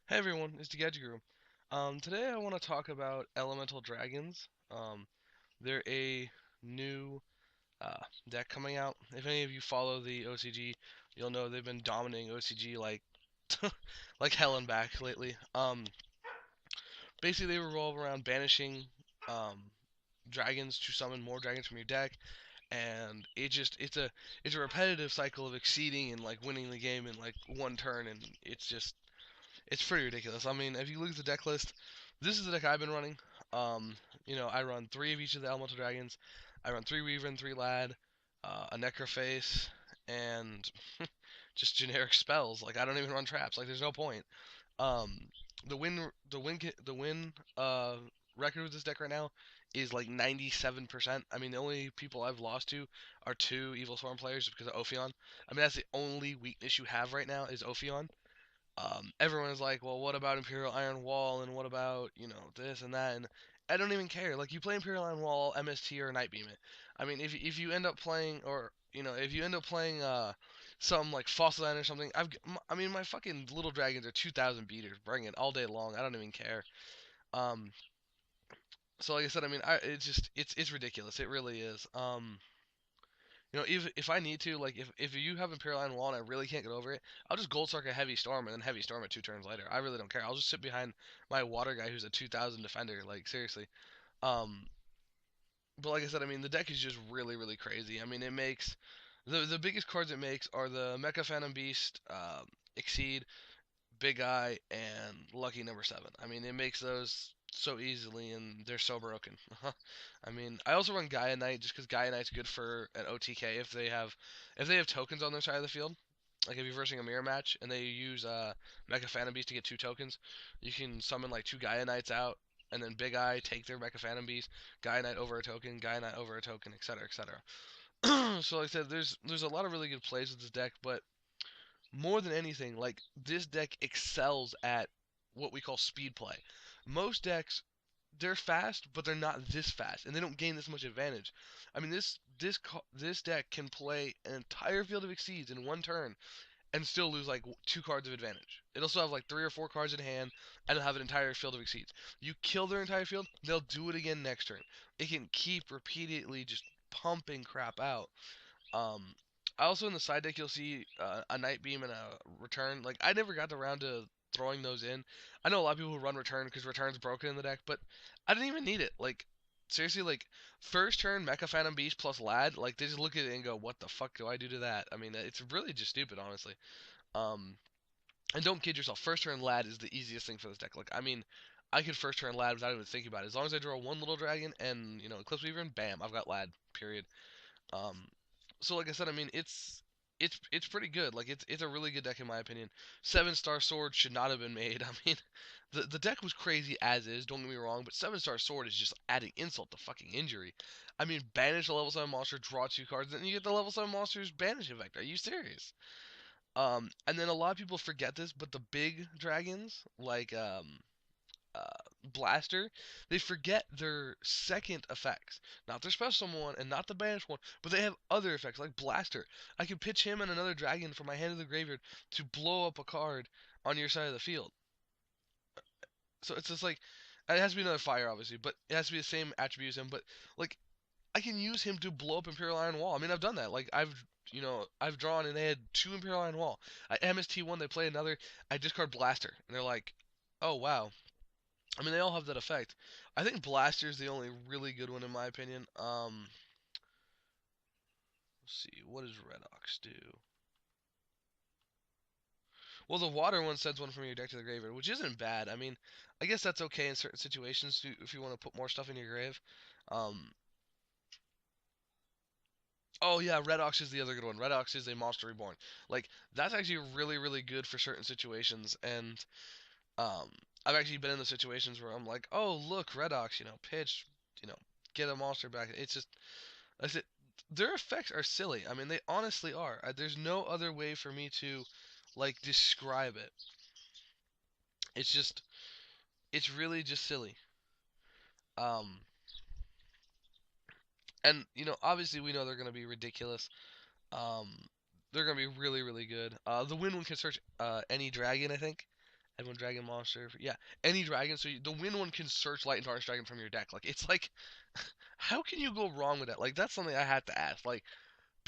Hey everyone, it's the Gadget Guru. Today I want to talk about elemental dragons. They're a new deck coming out. If any of you follow the OCG, you'll know they've been dominating OCG like like hell and back lately. Basically they revolve around banishing um, dragons to summon more dragons from your deck, and it's a repetitive cycle of exceeding and like winning the game in like one turn, and it's pretty ridiculous. I mean, if you look at the deck list, this is the deck I've been running. Um, I run three of each of the elemental dragons. I run three Weaver and three Lad, a Necroface, and just generic spells. Like I don't even run traps. Like there's no point. Um, the win record with this deck right now is like 97%. I mean, the only people I've lost to are two Evilswarm players just because of Ophion. I mean, that's the only weakness you have right now is Ophion. Everyone is like, well, what about Imperial Iron Wall and what about this and that, and I don't even care. Like you play Imperial Iron Wall, MST or Night Beam it. I mean, if you end up playing or if you end up playing some like Fossil Land or something, I mean my fucking little dragons are 2,000 beaters. Bring it all day long. I don't even care. Um, so like I said, I mean it's just it's ridiculous. It really is. If I need to, like, if you have Imperial Iron Wall and I really can't get over it, I'll just Gold Sark a Heavy Storm and then Heavy Storm it 2 turns later. I really don't care. I'll just sit behind my water guy who's a 2,000 defender. Like seriously. Um, but like I said, I mean the deck is just really really crazy. I mean it makes the biggest cards it makes are the Mecha Phantom Beast, Exceed, Big Eye, and Lucky number 7. I mean, it makes those so easily, and they're so broken. I mean, I also run Gaia Knight just because Gaia Knight's good for an OTK if they have tokens on their side of the field. Like if you're versing a mirror match and they use Mecha Phantom Beast to get 2 tokens, you can summon like 2 Gaia Knights out, and then Big Eye take their Mecha Phantom Beast, Gaia Knight over a token, Gaia Knight over a token, etc., etc. So like I said, there's a lot of really good plays with this deck, but more than anything, like this deck excels at what we call speed play. Most decks they're fast, but they're not this fast, and they don't gain this much advantage. I mean, this deck can play an entire field of Exceeds in one turn and still lose like 2 cards of advantage. It'll still have like 3 or 4 cards in hand, and it'll have an entire field of Exceeds. You kill their entire field, they'll do it again next turn. It can keep repeatedly just pumping crap out. um, Also in the side deck you'll see a Night Beam and a Return. Like I never got around to throwing those in. I know a lot of people who run Return because Return's broken in the deck, but I didn't even need it. Like seriously, like first turn Mecha Phantom Beast plus Lad, like they just look at it and go, "What the fuck do I do to that?" I mean, it's really just stupid, honestly. Um, and don't kid yourself. First turn Lad is the easiest thing for this deck. Like I mean, I could first turn Lad without even thinking about it. As long as I draw one little dragon and Eclipse Weaver, and bam, I've got Lad. Period. Um, so like I said, I mean it's pretty good. Like it's a really good deck in my opinion. 7-star sword should not have been made. I mean, the deck was crazy as is. Don't get me wrong, but 7-star sword is just adding insult to fucking injury. I mean, banish a level 7 monster, draw 2 cards, then you get the level 7 monster's banish effect. Are you serious? And then a lot of people forget this, but the big dragons like uh, Blaster, they forget their second effects. Not their special one and not the banished one, but they have other effects like Blaster. I can pitch him and another dragon from my hand to the graveyard to blow up a card on your side of the field. So it's just like, it has to be another fire, obviously, but it has to be the same attribute as him. But like, I can use him to blow up Imperial Iron Wall. I mean, I've done that. Like, I've drawn and they had 2 Imperial Iron Wall. At MST1, they play another. I discard Blaster, and they're like, oh wow, I mean, they all have that effect. I think Blaster's the only really good one in my opinion. Let's see, what does Redox do? Well, the water one sends one from your deck to the graveyard, which isn't bad. I mean, I guess that's okay in certain situations if you want to put more stuff in your grave. Um, oh yeah, Redox is the other good one. Redox is a monster reborn. Like that's actually really really good for certain situations, and um, I've actually been in the situations where I'm like, oh look, Redox, pitch, you know, get a monster back. It's just I said, their effects are silly. I mean, they honestly are. There's no other way for me to, like, describe it. It's just, it's really just silly. Um, and obviously we know they're gonna be ridiculous. Um, they're gonna be really, really good. The Wind one can search any dragon, I think, Add one dragon monster. Yeah, any dragon. So the win one can search Light and Tarnished Dragon from your deck. Like it's like, how can you go wrong with that? Like that's something I had to ask. Like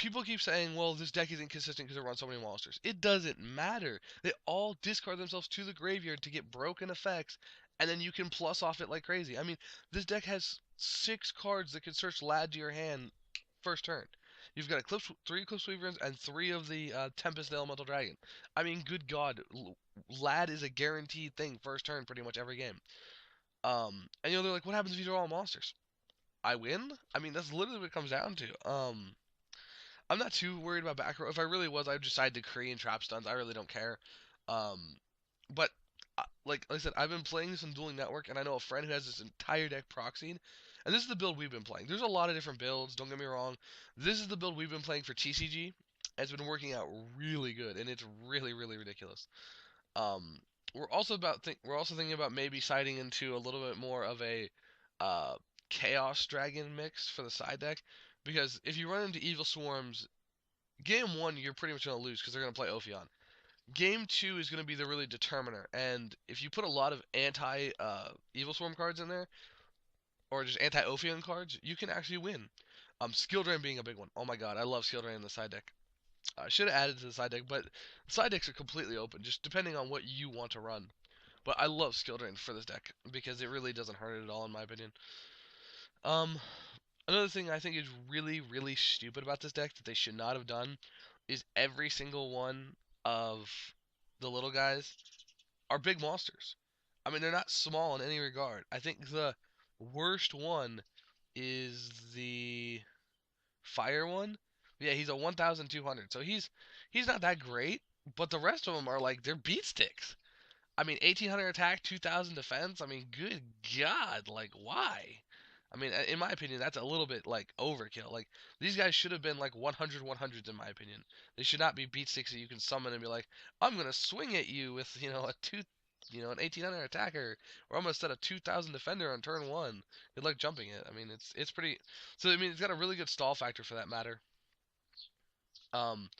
people keep saying, well, this deck is inconsistent because it runs so many monsters. It doesn't matter. They all discard themselves to the graveyard to get broken effects, and then you can plus off it like crazy. I mean, this deck has 6 cards that can search Lad to your hand first turn. You've got three Eclipse Weavers and 3 of the Tempest Elemental Dragon. I mean, good God, Lad is a guaranteed thing first turn pretty much every game. And they're like, what happens if you draw all monsters? I win? I mean, that's literally what it comes down to. I'm not too worried about back row. If I really was, I'd decide to Kree and trap stuns. I really don't care. Um, but like I said, I've been playing this on Dueling Network, and I know a friend who has this entire deck proxied, and this is the build we've been playing. There's a lot of different builds. Don't get me wrong. This is the build we've been playing for TCG. And it's been working out really good, and it's really really ridiculous. Um, we're also thinking about maybe siding into a little bit more of a uh, Chaos Dragon mix for the side deck, because if you run into Evilswarms, game one you're pretty much gonna lose because they're gonna play Ophion. Game two is gonna be the really determiner, and if you put a lot of anti Evilswarm cards in there, or just anti Ophion cards, you can actually win. Skill Drain being a big one. Oh my god, I love Skill Drain in the side deck. I should have added to the side deck, but side decks are completely open, just depending on what you want to run. But I love Skill Drain for this deck because it really doesn't hurt it at all, in my opinion. Um, Another thing I think is really, really stupid about this deck that they should not have done is every single one of the little guys are big monsters. I mean, they're not small in any regard. I think the worst one is the fire one. Yeah, he's a 1,200, so he's not that great. But the rest of them are like they're beat sticks. I mean, 1,800 attack, 2,000 defense. I mean, good God, like why? I mean, in my opinion, that's a little bit like overkill. Like these guys should have been like 100 100s in my opinion. They should not be beat sticks that you can summon and be like, I'm gonna swing at you with an 1,800 attacker, or I'm gonna set a 2,000 defender on turn one. Good luck jumping it. I mean, it's pretty. So I mean, it's got a really good stall factor for that matter. Um,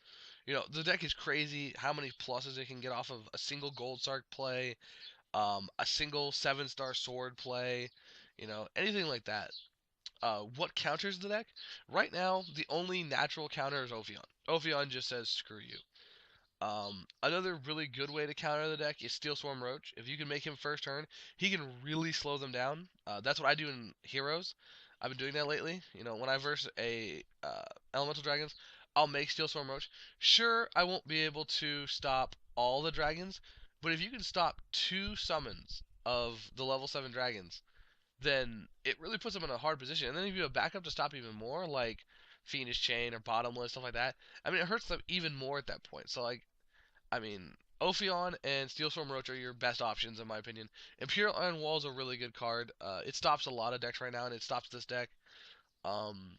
the deck is crazy. How many pluses it can get off of a single Gold Sark play, a single 7-star sword play, anything like that. What counters the deck? Right now, the only natural counter is Ophion. Ophion just says screw you. Another really good way to counter the deck is Steel Swarm Roach. If you can make him first turn, he can really slow them down. That's what I do in Heroes. I've been doing that lately. When I verse a Elemental Dragons, I'll make Steel Swarm Roach. Sure, I won't be able to stop all the dragons, but if you can stop 2 summons of the level 7 dragons, then it really puts them in a hard position. And then if you have backup to stop even more, like Fiendish Chain or Bottomless, stuff like that, I mean, it hurts them even more at that point. So, like, I mean, Ophion and Steelstorm Roach are your best options, in my opinion. Imperial Iron Wall is a really good card. It stops a lot of decks right now, and it stops this deck. Um,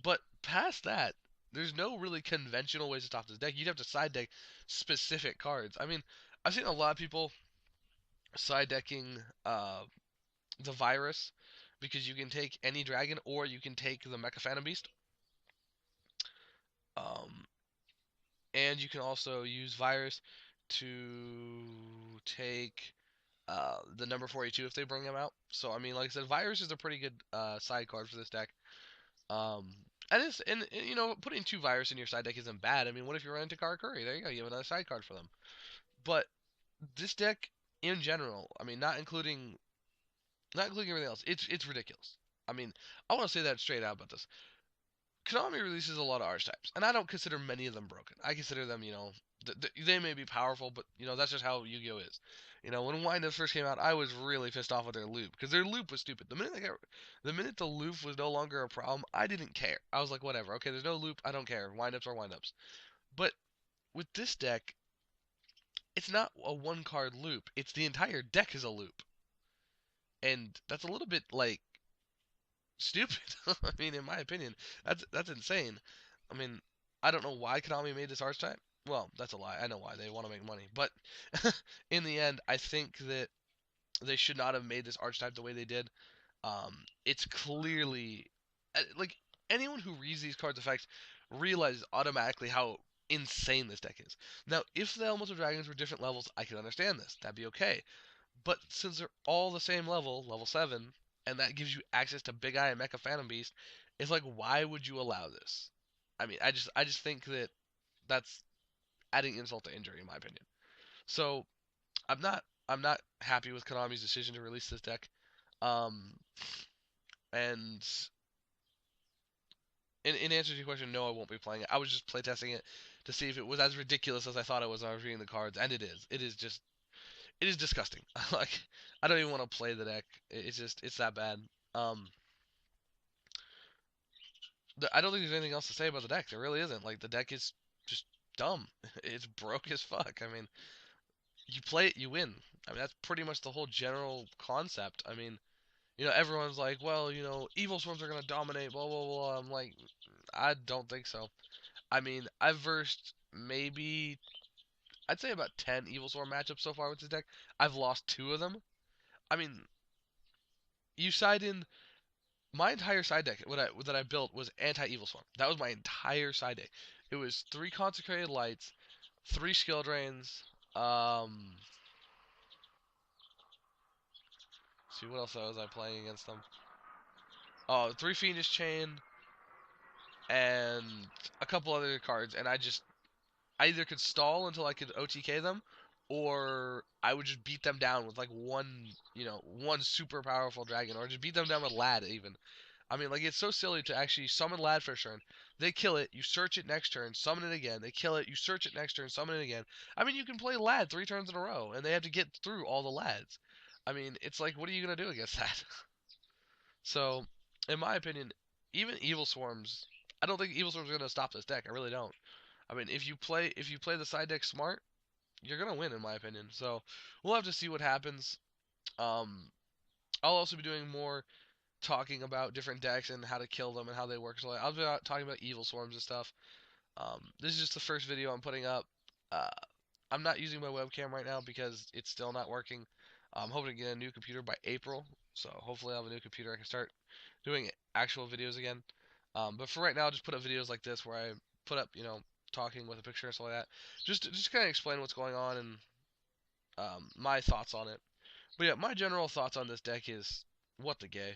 but past that, there's no really conventional ways to stop this deck. You'd have to side deck specific cards. I mean, I've seen a lot of people side decking the Virus because you can take any dragon or you can take the Mecha Phantom Beast. Um, and you can also use Virus to take the number 42 if they bring him out. So I mean, like I said, Virus is a pretty good side card for this deck. Um, and putting 2 Virus in your side deck isn't bad. I mean, what if you run into Karakuri? There you go, you have another side card for them. But this deck in general, I mean, not including everything else, it's ridiculous. I mean, I want to say that straight out about this. Konami releases a lot of archetypes, and I don't consider many of them broken. I consider them, they may be powerful, but that's just how Yu-Gi-Oh is. When Wind Up first came out, I was really pissed off with their loop because their loop was stupid. The minute the loop was no longer a problem, I didn't care. I was like, whatever. Okay, there's no loop. I don't care. Wind ups are wind ups. But with this deck, it's not a one card loop. It's the entire deck is a loop, and that's a little bit like stupid. I mean, in my opinion, that's insane. I mean, I don't know why Konami made this archetype. Well, that's a lie. I know why. They want to make money. But in the end, I think that they should not have made this archetype the way they did. It's clearly like anyone who reads these cards' effects realizes automatically how insane this deck is. Now, if the Elemental Dragons were different levels, I could understand this. That'd be okay. But since they're all the same level, level 7, and that gives you access to Big Eye and Mecha Phantom Beast, it's like, why would you allow this? I mean, I just think that that's adding insult to injury, in my opinion. So I'm not happy with Konami's decision to release this deck. Um, and in answer to your question, no, I won't be playing it. I was just playtesting it to see if it was as ridiculous as I thought it was when I was reading the cards, and it is. It is disgusting. Like, I don't even want to play the deck. It's that bad. Um, I don't think there's anything else to say about the deck. There really isn't. Like, the deck is just dumb. It's broke as fuck. I mean, you play it, you win. I mean, that's pretty much the whole general concept. I mean, everyone's like, well, Evilswarms are gonna dominate, blah blah blah. I'm like, I don't think so. I mean, I've versed maybe I'd say about 10 Evilswarm matchups so far with this deck. I've lost two of them. I mean, you side in my entire side deck. That I built was anti Evilswarm. That was my entire side deck. It was three Consecrated Lights, three Skill Drains. Um, see what else was I playing against them? Oh, three Fiendish Chain and a couple other cards, and I either could stall until I could OTK them, or I would just beat them down with like one super powerful dragon, or just beat them down with Lad even. I mean, like, it's so silly to actually summon Lad first turn. They kill it, you search it next turn, summon it again. They kill it, you search it next turn, summon it again. I mean, you can play Lad 3 turns in a row, and they have to get through all the Lads. I mean, it's like, what are you gonna do against that? So, in my opinion, even Evil Swarms, I don't think Evil Swarms are gonna stop this deck. I really don't. I mean, if you play the side deck smart, you're gonna win, in my opinion. So we'll have to see what happens. Um, I'll also be doing more talking about different decks and how to kill them and how they work. So I'll be talking about evil swarms and stuff. This is just the first video I'm putting up. Uh, I'm not using my webcam right now because it's still not working. I'm hoping to get a new computer by April, so hopefully I'll have a new computer. I can start doing actual videos again. But for right now, I'll just put up videos like this where I put up, talking with a picture and stuff like that. Just kind of explain what's going on and my thoughts on it. But yeah, my general thoughts on this deck is what the gay.